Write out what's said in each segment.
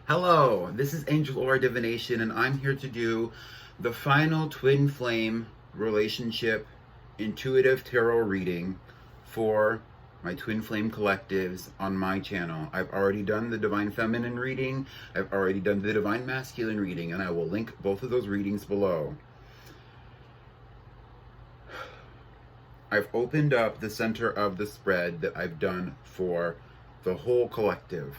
Hello, this is Angel Aura Divination, and I'm here to do the final twin flame relationship intuitive tarot reading for my twin flame collectives on my channel. I've already done the divine feminine reading, I've already done the divine masculine reading, and I will link both of those readings below. I've opened up the center of the spread that I've done for the whole collective,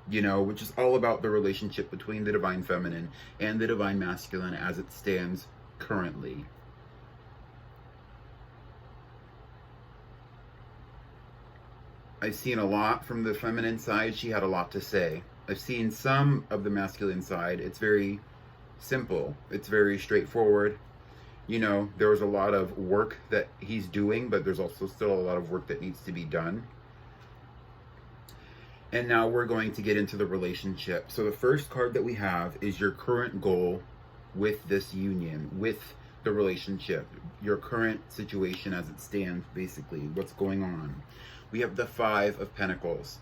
which is all about the relationship between the divine feminine and the divine masculine as it stands currently. I've seen a lot from the feminine side. She had a lot to say. I've seen some of the masculine side. It's very simple. It's very straightforward. There was a lot of work that he's doing, but there's also still a lot of work that needs to be done. And now we're going to get into the relationship. So the first card that we have is your current goal with this union, with the relationship, your current situation as it stands, basically, what's going on. We have the Five of Pentacles.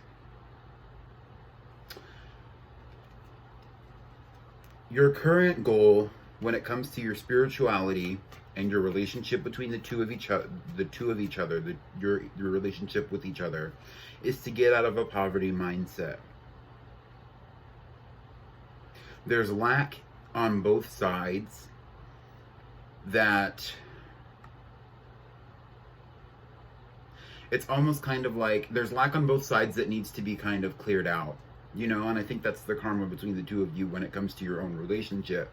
Your current goal when it comes to your spirituality and your relationship between the two of each other, your relationship with each other, is to get out of a poverty mindset. There's lack on both sides that it's almost kind of like there's lack on both sides that needs to be kind of cleared out, and I think that's the karma between the two of you when it comes to your own relationship.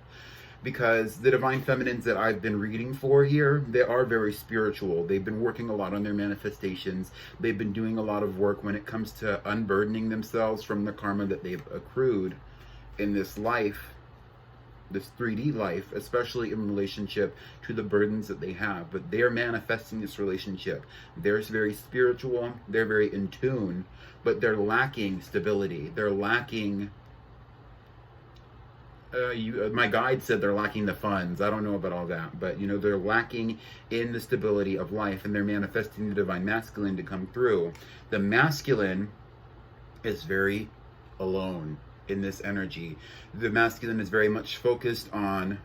Because the divine feminines that I've been reading for here, they are very spiritual. They've been working a lot on their manifestations. They've been doing a lot of work when it comes to unburdening themselves from the karma that they've accrued in this life, this 3D life, especially in relationship to the burdens that they have. But they're manifesting this relationship. They're very spiritual. They're very in tune, but they're lacking stability. They're lacking... my guide said they're lacking the funds. I don't know about all that, but they're lacking in the stability of life, and they're manifesting the divine masculine to come through. The masculine is very alone in this energy. The masculine is very much focused on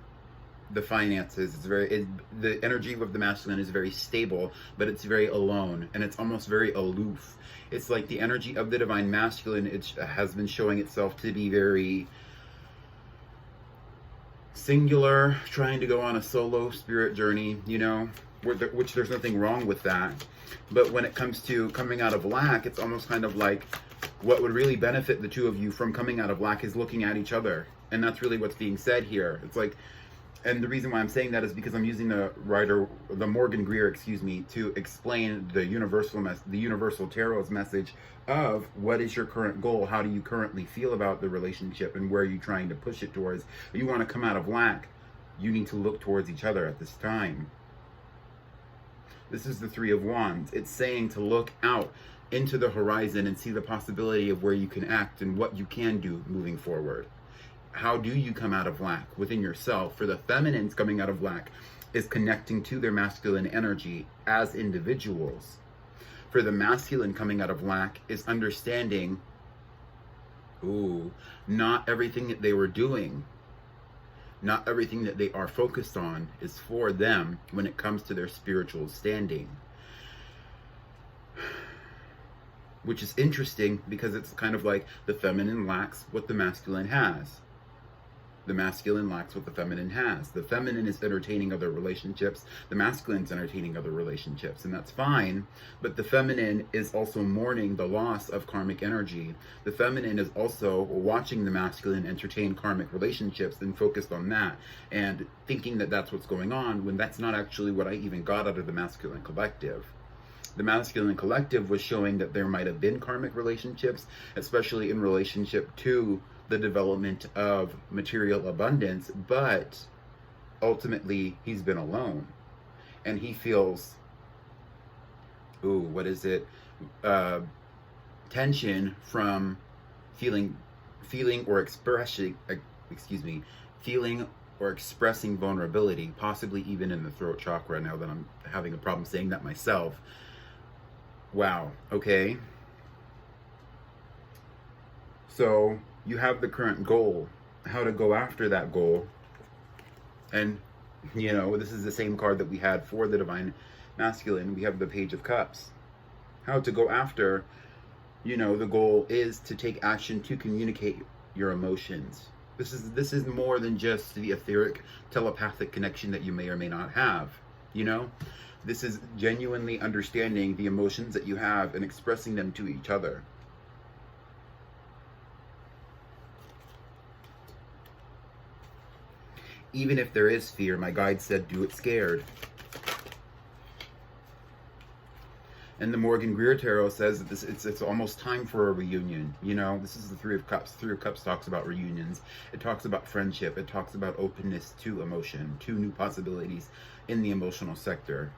the finances. The energy of the masculine is very stable, but it's very alone, and it's almost very aloof. It's like the energy of the divine masculine, it has been showing itself to be very singular, trying to go on a solo spirit journey, which there's nothing wrong with that. But when it comes to coming out of lack, it's almost kind of like what would really benefit the two of you from coming out of lack is looking at each other. And that's really what's being said here. It's like, and the reason why I'm saying that is because I'm using the Morgan Greer, to explain the universal tarot's message of what is your current goal, how do you currently feel about the relationship, and where are you trying to push it towards. If you want to come out of lack, you need to look towards each other at this time. This is the Three of Wands. It's saying to look out into the horizon and see the possibility of where you can act and what you can do moving forward. How do you come out of lack within yourself? For the feminines, coming out of lack is connecting to their masculine energy as individuals. For the masculine, coming out of lack is understanding, not everything that they were doing, not everything that they are focused on is for them when it comes to their spiritual standing. Which is interesting because it's kind of like the feminine lacks what the masculine has. The masculine lacks what the feminine has. The feminine is entertaining other relationships. The masculine's entertaining other relationships, and that's fine. But the feminine is also mourning the loss of karmic energy. The feminine is also watching the masculine entertain karmic relationships and focused on that and thinking that that's what's going on, when that's not actually what I even got out of the masculine collective. The masculine collective was showing that there might have been karmic relationships, especially in relationship to the development of material abundance, but ultimately he's been alone and he feels tension from feeling or expressing vulnerability, possibly even in the throat chakra, now that I'm having a problem saying that myself. Wow, okay. So You have the current goal, how to go after that goal. And, you know, this is the same card that we had for the Divine Masculine. We have the Page of Cups. How to go after, you know, the goal is to take action to communicate your emotions. This is more than just the etheric telepathic connection that you may or may not have, you know? This is genuinely understanding the emotions that you have and expressing them to each other. Even if there is fear, my guide said, do it scared. And the Morgan Greer Tarot says that it's almost time for a reunion. You know, this is the Three of Cups. Three of Cups talks about reunions. It talks about friendship. It talks about openness to emotion, to new possibilities in the emotional sector.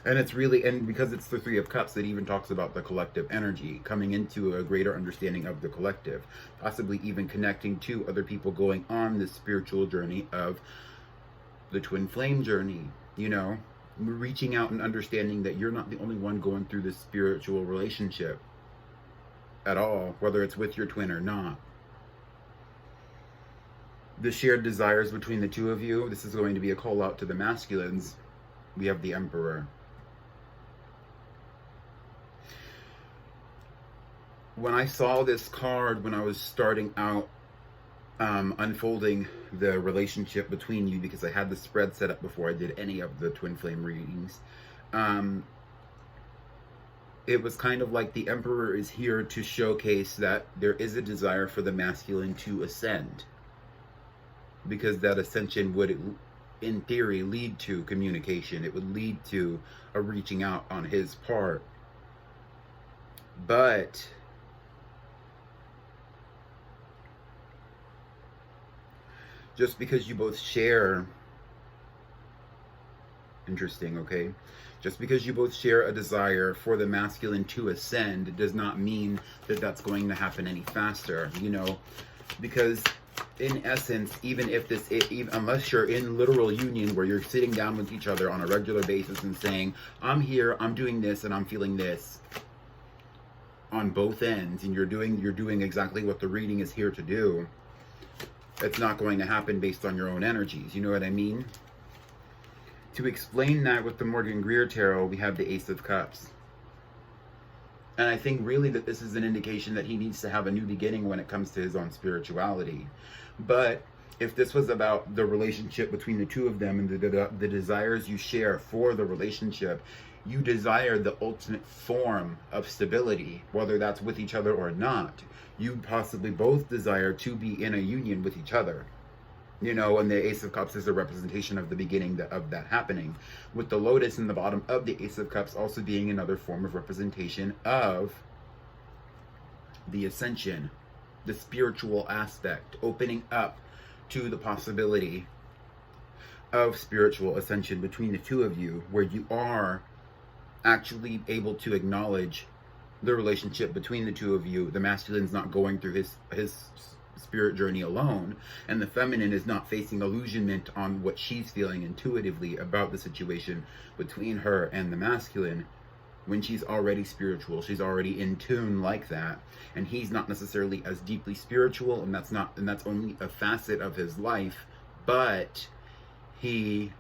And it's really, and because it's the Three of Cups, it even talks about the collective energy, coming into a greater understanding of the collective, possibly even connecting to other people going on this spiritual journey of the twin flame journey, you know, reaching out and understanding that you're not the only one going through this spiritual relationship at all, whether it's with your twin or not. The shared desires between the two of you, this is going to be a call out to the masculines. We have the Emperor. When I saw this card, when I was starting out unfolding the relationship between you, because I had the spread set up before I did any of the twin flame readings, it was kind of like the Emperor is here to showcase that there is a desire for the masculine to ascend, because that ascension would, in theory, lead to communication. It would lead to a reaching out on his part. But just because you both share, interesting, okay? Just because you both share a desire for the masculine to ascend does not mean that that's going to happen any faster, you know? Because in essence, even if this, unless you're in literal union where you're sitting down with each other on a regular basis and saying, I'm here, I'm doing this, and I'm feeling this on both ends, and you're doing exactly what the reading is here to do, it's not going to happen based on your own energies. You know what I mean? To explain that with the Morgan Greer Tarot, we have the Ace of Cups. And I think really that this is an indication that he needs to have a new beginning when it comes to his own spirituality. But if this was about the relationship between the two of them and the desires you share for the relationship, you desire the ultimate form of stability, whether that's with each other or not. You possibly both desire to be in a union with each other. You know, and the Ace of Cups is a representation of the beginning of that happening. With the Lotus in the bottom of the Ace of Cups also being another form of representation of the ascension, the spiritual aspect, opening up to the possibility of spiritual ascension between the two of you, where you are actually able to acknowledge the relationship between the two of you. The masculine's not going through his spirit journey alone, and the feminine is not facing illusionment on what she's feeling intuitively about the situation between her and the masculine, when she's already spiritual, she's already in tune like that, and he's not necessarily as deeply spiritual, and that's only a facet of his life, but he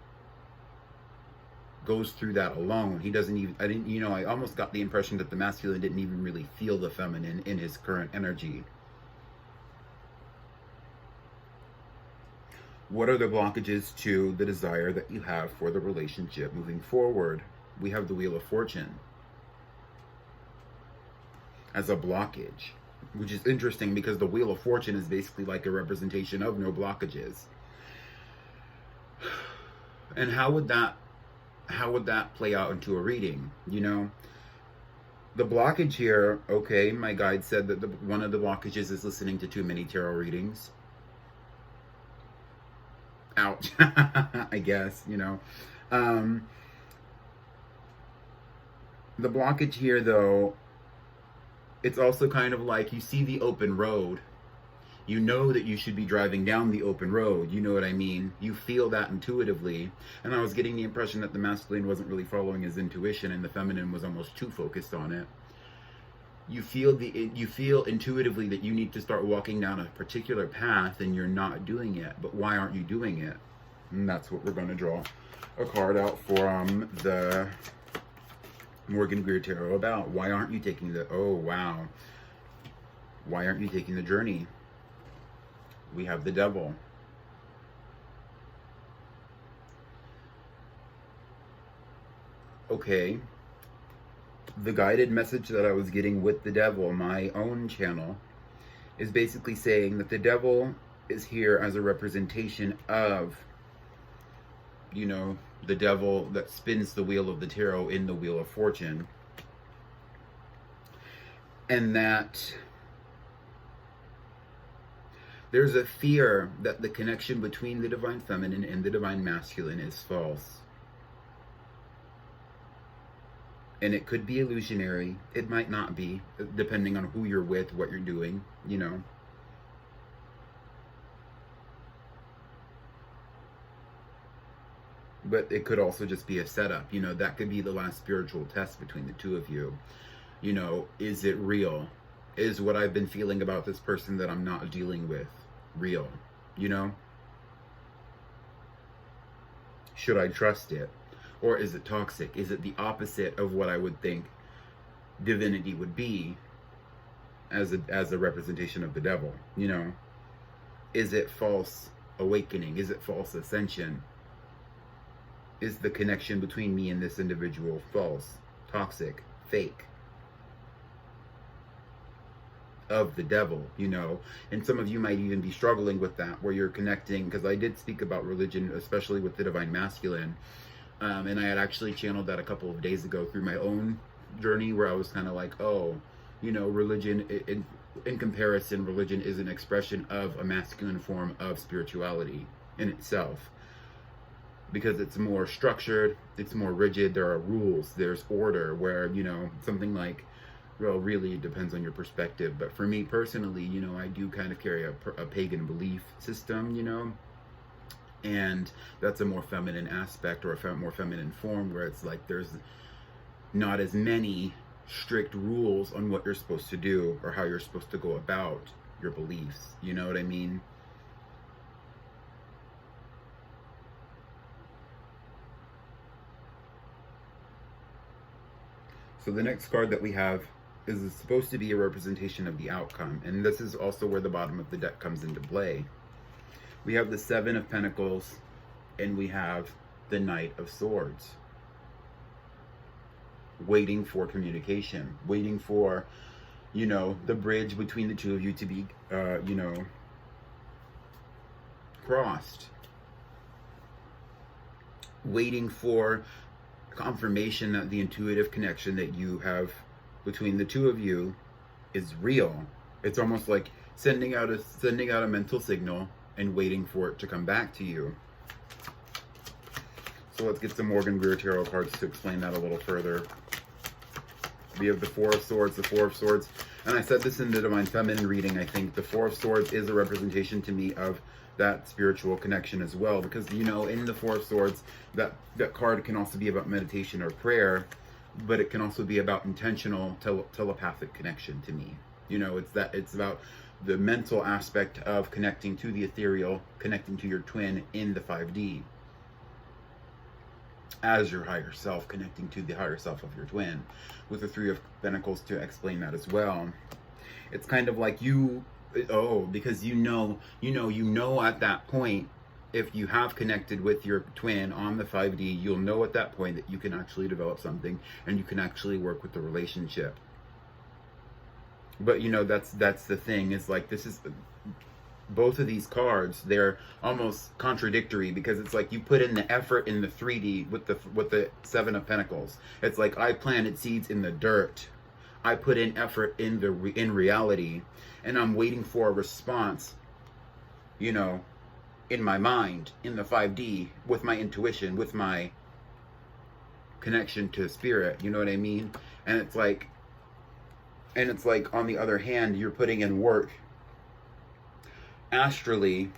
goes through that alone. He doesn't even, I almost got the impression that the masculine didn't even really feel the feminine in his current energy. What are the blockages to the desire that you have for the relationship moving forward? We have the Wheel of Fortune as a blockage, which is interesting because the Wheel of Fortune is basically like a representation of no blockages. And how would that play out into a reading? You know, the blockage here, okay, my guide said that one of the blockages is listening to too many tarot readings. Ouch. I guess, you know. The blockage here, though, it's also kind of like you see the open road. You know that you should be driving down the open road. You know what I mean? You feel that intuitively. And I was getting the impression that the masculine wasn't really following his intuition and the feminine was almost too focused on it. you feel intuitively that you need to start walking down a particular path and you're not doing it. But why aren't you doing it? And that's what we're going to draw a card out for the Morgan Greer Tarot about. Why aren't you taking the, oh wow, why aren't you taking the journey? We have the Devil. Okay, the guided message that I was getting with the Devil, my own channel, is basically saying that the Devil is here as a representation of, you know, the devil that spins the wheel of the tarot in the Wheel of Fortune. And that there's a fear that the connection between the Divine Feminine and the Divine Masculine is false. And it could be illusionary. It might not be, depending on who you're with, what you're doing, you know. But it could also just be a setup. You know, that could be the last spiritual test between the two of you. You know, is it real? Is what I've been feeling about this person that I'm not dealing with real? You know? Should I trust it? Or is it toxic? Is it the opposite of what I would think divinity would be as a representation of the devil? You know? Is it false awakening? Is it false ascension? Is the connection between me and this individual false, toxic, fake? Of the devil, you know? And some of you might even be struggling with that, where you're connecting, because I did speak about religion, especially with the Divine Masculine. And I had actually channeled that a couple of days ago through my own journey, where I was kind of like, oh, you know, religion, in comparison, religion is an expression of a masculine form of spirituality in itself. Because it's more structured, it's more rigid, there are rules, there's order, where, you know, something like, well, really it depends on your perspective. But for me personally, you know, I do kind of carry a pagan belief system, you know. And that's a more feminine aspect, or a more feminine form, where it's like there's not as many strict rules on what you're supposed to do or how you're supposed to go about your beliefs. You know what I mean? So the next card that we have is supposed to be a representation of the outcome. And this is also where the bottom of the deck comes into play. We have the Seven of Pentacles, and we have the Knight of Swords. Waiting for communication, waiting for, you know, the bridge between the two of you to be, you know, crossed. Waiting for confirmation that the intuitive connection that you have between the two of you is real. It's almost like sending out a mental signal and waiting for it to come back to you. So let's get some Morgan Greer Tarot cards to explain that a little further. We have the Four of Swords, the Four of Swords. And I said this in the Divine Feminine reading, I think. The Four of Swords is a representation to me of that spiritual connection as well. Because, you know, in the Four of Swords, that card can also be about meditation or prayer. But it can also be about intentional telepathic connection to me. You know, it's about the mental aspect of connecting to the ethereal, connecting to your twin in the 5D. As your higher self, connecting to the higher self of your twin. With the Three of Pentacles to explain that as well. It's kind of like because you know at that point, if you have connected with your twin on the 5D, you'll know at that point that you can actually develop something and you can actually work with the relationship. But, you know, that's the thing, is like, this is, both of these cards, they're almost contradictory, because it's like you put in the effort in the 3D with the Seven of Pentacles. It's like, I planted seeds in the dirt. I put in effort in reality, and I'm waiting for a response, you know, in my mind, in the 5D, with my intuition, with my connection to spirit, you know what I mean? And it's like, on the other hand, you're putting in work astrally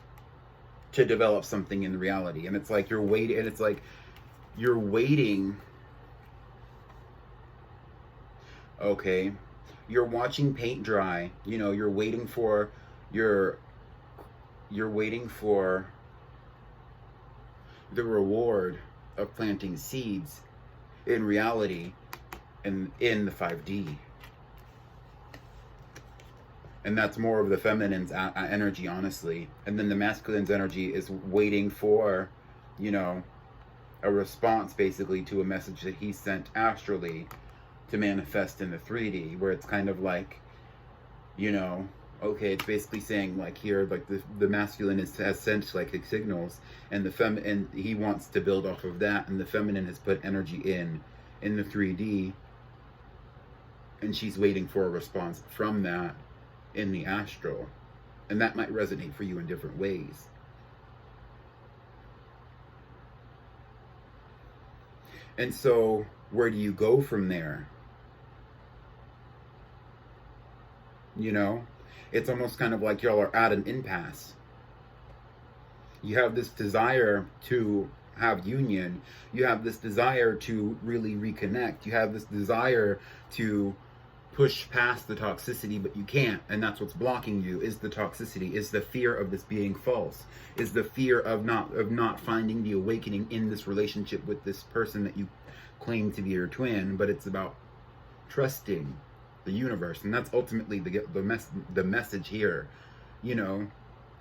to develop something in reality. And it's like you're waiting, okay, You're watching paint dry. You know, you're waiting for your you're waiting for the reward of planting seeds in reality and in the 5D. And that's more of the feminine's energy, honestly. And then the masculine's energy is waiting for, you know, a response basically to a message that he sent astrally to manifest in the 3D, where it's kind of like, you know, okay, it's basically saying like here, like the masculine has sent like signals, and and he wants to build off of that, and the feminine has put energy in the 3D, and she's waiting for a response from that in the astral. And that might resonate for you in different ways. And so where do you go from there? You know, it's almost kind of like y'all are at an impasse. You have this desire to have union. You have this desire to really reconnect. You have this desire to push past the toxicity, but you can't. And that's what's blocking you, is the toxicity, is the fear of this being false, is the fear of not finding the awakening in this relationship with this person that you claim to be your twin. But it's about trusting the universe, and that's ultimately the message here. You know,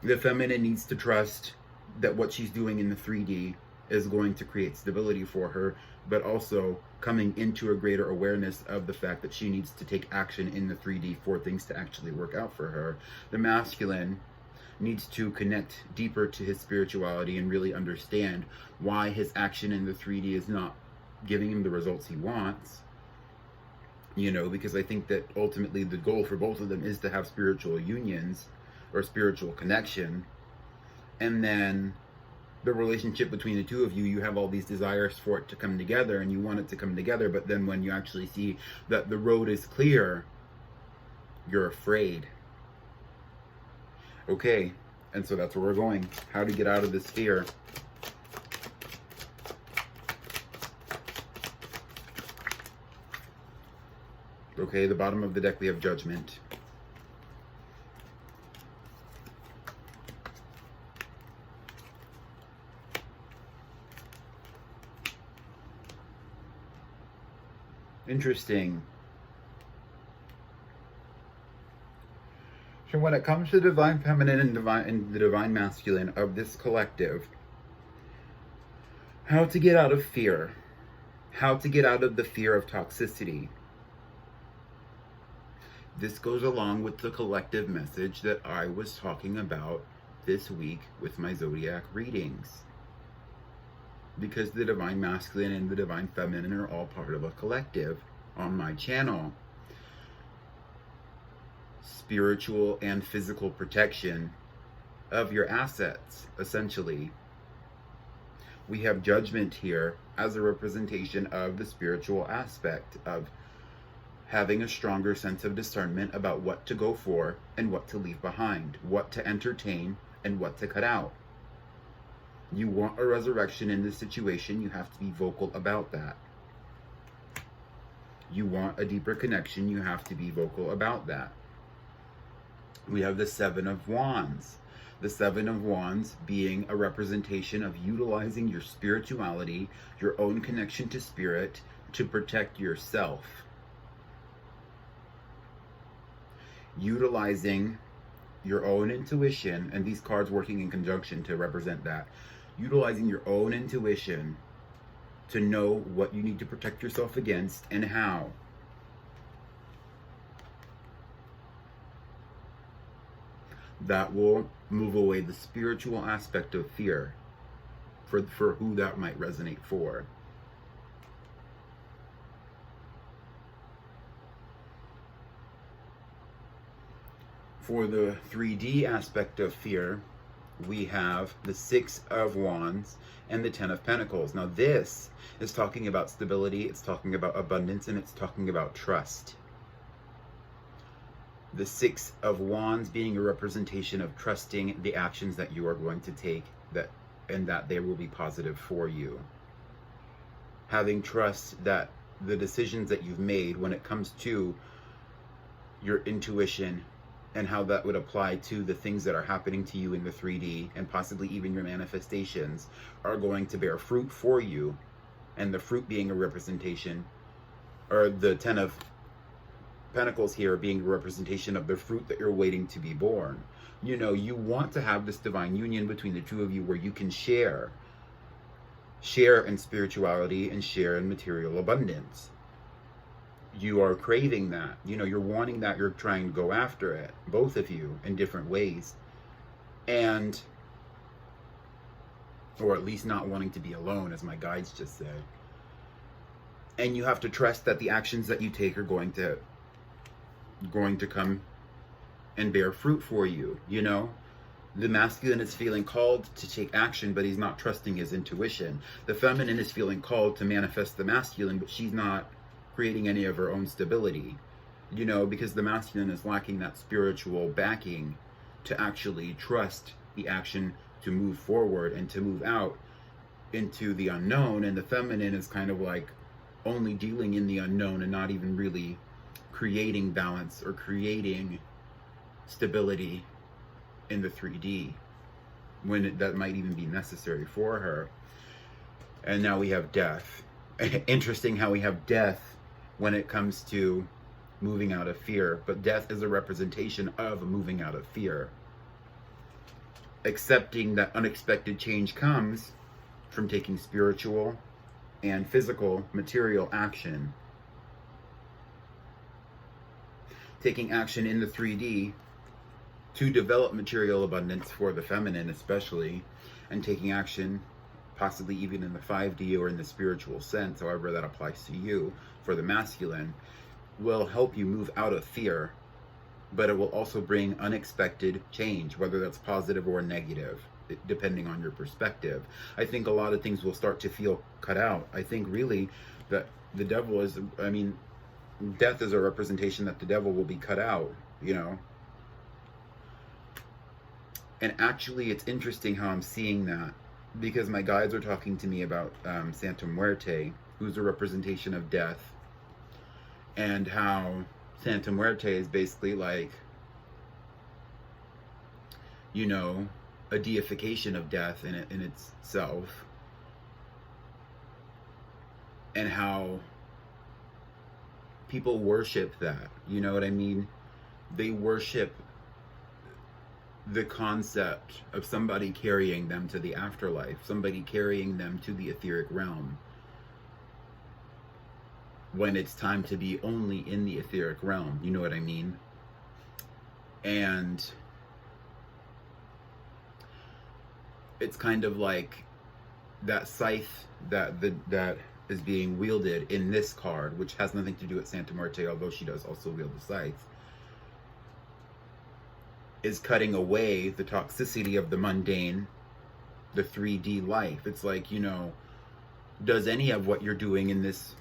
the feminine needs to trust that what she's doing in the 3D is going to create stability for her, but also coming into a greater awareness of the fact that she needs to take action in the 3D for things to actually work out for her. The masculine needs to connect deeper to his spirituality and really understand why his action in the 3D is not giving him the results he wants. You know, because I think that ultimately the goal for both of them is to have spiritual unions or spiritual connection. And then the relationship between the two of you, you have all these desires for it to come together, and you want it to come together, but then when you actually see that the road is clear, you're afraid. Okay, and so that's where we're going. How to get out of this fear. Okay, the bottom of the deck we have Judgment. Interesting. So when it comes to divine feminine and the divine masculine of this collective, how to get out of fear, how to get out of the fear of toxicity. This goes along with the collective message that I was talking about this week with my zodiac readings. Because the divine masculine and the divine feminine are all part of a collective on my channel. Spiritual and physical protection of your assets, essentially. We have Judgment here as a representation of the spiritual aspect of having a stronger sense of discernment about what to go for and what to leave behind, what to entertain and what to cut out. You want a resurrection in this situation, you have to be vocal about that. You want a deeper connection, you have to be vocal about that. We have the Seven of Wands. The Seven of Wands being a representation of utilizing your spirituality, your own connection to spirit, to protect yourself. Utilizing your own intuition, and these cards working in conjunction to represent that. Utilizing your own intuition to know what you need to protect yourself against and how. That will move away the spiritual aspect of fear for who that might resonate for. For the 3D aspect of fear, we have the Six of Wands and the Ten of Pentacles. Now this is talking about stability, it's talking about abundance, and it's talking about trust. The Six of Wands being a representation of trusting the actions that you are going to take, and that they will be positive for you. Having trust that the decisions that you've made when it comes to your intuition and how that would apply to the things that are happening to you in the 3D, and possibly even your manifestations, are going to bear fruit for you. And the fruit being a representation, or the 10 of Pentacles here being a representation of the fruit that you're waiting to be born. You know, you want to have this divine union between the two of you where you can share in spirituality and share in material abundance. You are craving that, you know, you're wanting that, you're trying to go after it, both of you, in different ways. And, or at least not wanting to be alone, as my guides just said. And you have to trust that the actions that you take are going to come and bear fruit for you, you know? The masculine is feeling called to take action, but he's not trusting his intuition. The feminine is feeling called to manifest the masculine, but she's not creating any of her own stability, you know, because the masculine is lacking that spiritual backing to actually trust the action to move forward and to move out into the unknown. And the feminine is kind of like only dealing in the unknown and not even really creating balance or creating stability in the 3D when that might even be necessary for her. And now we have death. Interesting how we have death when it comes to moving out of fear, but death is a representation of moving out of fear. Accepting that unexpected change comes from taking spiritual and physical material action. Taking action in the 3D to develop material abundance for the feminine especially, and taking action possibly even in the 5D or in the spiritual sense, however that applies to you, for the masculine, will help you move out of fear, but it will also bring unexpected change, whether that's positive or negative, depending on your perspective. I think a lot of things will start to feel cut out. I think really that the devil is, I mean, death is a representation that the devil will be cut out, you know. And actually, it's interesting how I'm seeing that, because my guides are talking to me about Santa Muerte, who's a representation of death, and how Santa Muerte is basically like, you know, a deification of death in itself, and how people worship that, you know what I mean? They worship the concept of somebody carrying them to the afterlife, somebody carrying them to the etheric realm, when it's time to be only in the etheric realm, you know what I mean? And it's kind of like that scythe that is being wielded in this card, which has nothing to do with Santa Muerte, although she does also wield the scythe, is cutting away the toxicity of the mundane, the 3D life. It's like, you know, does any of what you're doing in this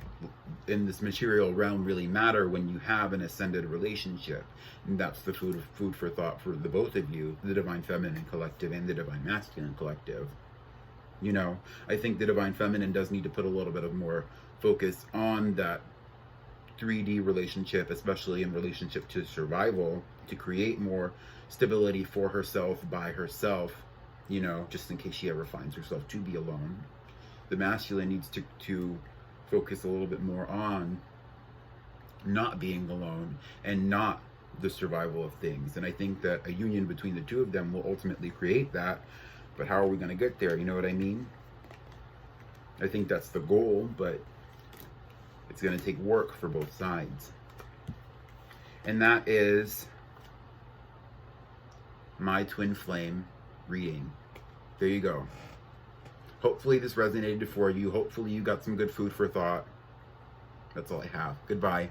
material realm really matter when you have an ascended relationship? And that's the food for thought for the both of you, the Divine Feminine Collective and the Divine Masculine Collective. You know, I think the Divine Feminine does need to put a little bit of more focus on that 3D relationship, especially in relationship to survival, to create more stability for herself by herself, you know, just in case she ever finds herself to be alone. The masculine needs to focus a little bit more on not being alone and not the survival of things. And I think that a union between the two of them will ultimately create that. But how are we going to get there? You know what I mean? I think that's the goal, but it's going to take work for both sides. And that is my twin flame reading. There you go. Hopefully this resonated for you. Hopefully you got some good food for thought. That's all I have. Goodbye.